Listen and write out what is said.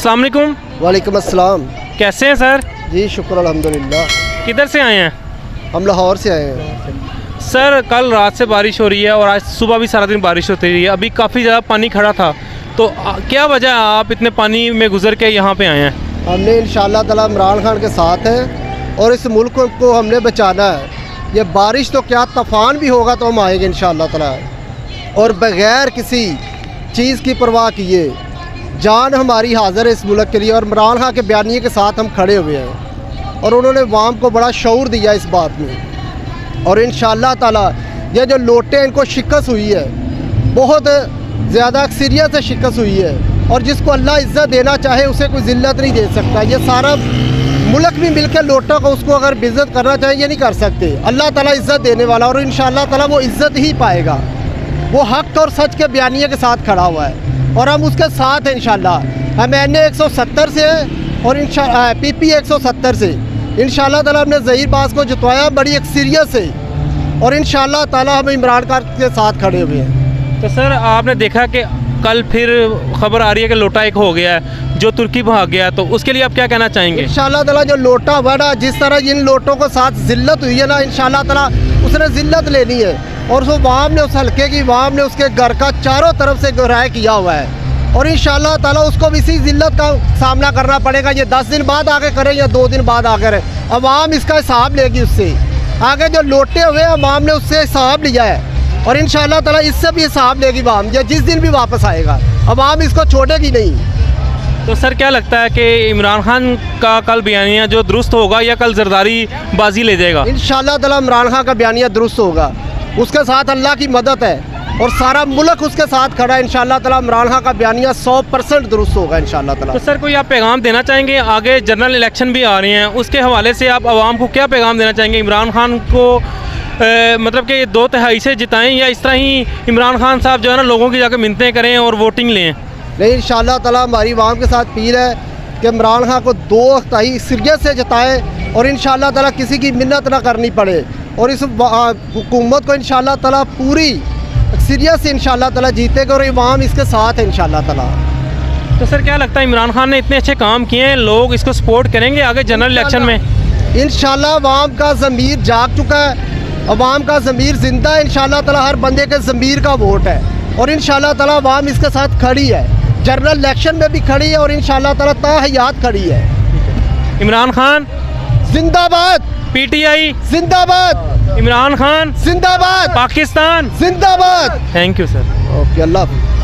अस्सलाम वालेकुम। वालेकुम अस्सलाम। कैसे हैं सर? जी शुक्र अल्हम्दुलिल्लाह। किधर से आए हैं? हम लाहौर से आए हैं। सर कल रात से बारिश हो रही है और आज सुबह भी सारा दिन बारिश होती रही है। अभी काफ़ी ज़्यादा पानी खड़ा था, तो क्या वजह है आप इतने पानी में गुजर के यहाँ पे आए हैं? हमने इंशाअल्लाह ताला इमरान खान के साथ हैं और इस मुल्क को हमने बचाना है। ये बारिश तो क्या, तूफ़ान भी होगा तो हम आएंगे इंशाअल्लाह ताला, और बग़ैर किसी चीज़ की परवाह किए जान हमारी हाज़िर है इस मुल्क के लिए। और इमरान खान के बयानिए के साथ हम खड़े हुए हैं और उन्होंने वाम को बड़ा शऊर दिया इस बात में। और इंशाअल्लाह ताला ये जो लोटे इनको शिकस्त हुई है, बहुत ज़्यादा अक्सरियत से शिकस्त हुई है, और जिसको अल्लाह इज़्ज़त देना चाहे उसे कोई ज़िल्लत नहीं दे सकता। ये सारा मुल्क भी मिलकर लोटा को उसको अगर इज़्ज़त करना चाहे ये नहीं कर सकते। अल्लाह ताला इज़्ज़त देने वाला, और इंशाअल्लाह ताला वो इज़्ज़त ही पाएगा। वो हक़ और सच के बयानिए के साथ खड़ा हुआ है और हम उसके साथ हैं इंशाअल्लाह। हम NA 170 से हैं और PP 170 से इंशाअल्लाह ताला हमने ज़हीरबाज़ को जितवाया बड़ी अक्सरियत से, और इंशाअल्लाह ताला हम इमरान खान के साथ खड़े हुए हैं। तो सर आपने देखा कि कल फिर खबर आ रही है कि लोटा एक हो गया है जो तुर्की भाग गया, तो उसके लिए आप क्या कहना चाहेंगे? इंशाअल्लाह ताला जो लोटा हुआ ना, जिस तरह इन लोटों के साथ ज़िल्लत हुई है ना, इंशाअल्लाह ताला उसने ज़िल्लत लेनी है। और उस वाम ने, उस हल्के की वाम ने उसके घर का चारों तरफ से गुराह किया हुआ है, और इंशाअल्लाह ताला उसको भी इसी ज़िल्लत का सामना करना पड़ेगा। ये 10 दिन बाद आके करें या 2 दिन बाद आकर है, अवाम इसका हिसाब लेगी उससे। आगे जो लोटे हुए अवाम ने उससे हिसाब लिया है, और इंशाअल्लाह ताला इससे भी हिसाब लेगी अवाम। ये जिस दिन भी वापस आएगा अवाम इसको छोड़ेगी नहीं। तो सर क्या लगता है कि इमरान खान का कल बयानिया जो दुरुस्त होगा या कल जरदारी बाजी ले जाएगा? इंशाअल्लाह ताला इमरान खान का बयानिया दुरुस्त होगा, उसके साथ अल्लाह की मदद है और सारा मुल्क उसके साथ खड़ा है। इंशाअल्लाह ताला इमरान खान का बयानिया 100% दुरुस्त होगा इंशाअल्लाह ताला। तो सर कोई आप पैगाम देना चाहेंगे? आगे जनरल इलेक्शन भी आ रहे हैं, उसके हवाले से आप आवाम को क्या पैगाम देना चाहेंगे? इमरान खान को मतलब कि 2/3 से जिताएं, या इस तरह ही इमरान खान साहब जो है ना लोगों की जाकर मिन्नतें करें और वोटिंग लें? नहीं, इंशाअल्लाह ताला हमारी आवाम के साथ अपील है कि इमरान खान को 2/3 सीरियत से जिताएं और इंशाअल्लाह ताला किसी की मिन्नत ना करनी पड़े, और इस हुकूमत को इंशाअल्लाह ताला पूरी सीरियत से इंशाअल्लाह ताला जीतेगा, और इमाम इसके साथ है इंशाअल्लाह ताला। तो सर क्या लगता है इमरान खान ने इतने अच्छे काम किए हैं, लोग इसको सपोर्ट करेंगे आगे जनरल इलेक्शन में? इंशाअल्लाह अवाम का ज़मीर जाग चुका है, अवाम का ज़मीर ज़िंदा है। इंशाअल्लाह ताला हर बंदे के ज़मीर का वोट है, और इंशाअल्लाह ताला अवाम इसके साथ खड़ी है, जनरल इलेक्शन में भी खड़ी है, और इंशाअल्लाह ताला ताहयात खड़ी है। इमरान खान जिंदाबाद, PTI जिंदाबाद, इमरान खान जिंदाबाद, पाकिस्तान जिंदाबाद। Thank you sir. ओके, अल्लाह हाफ़िज़।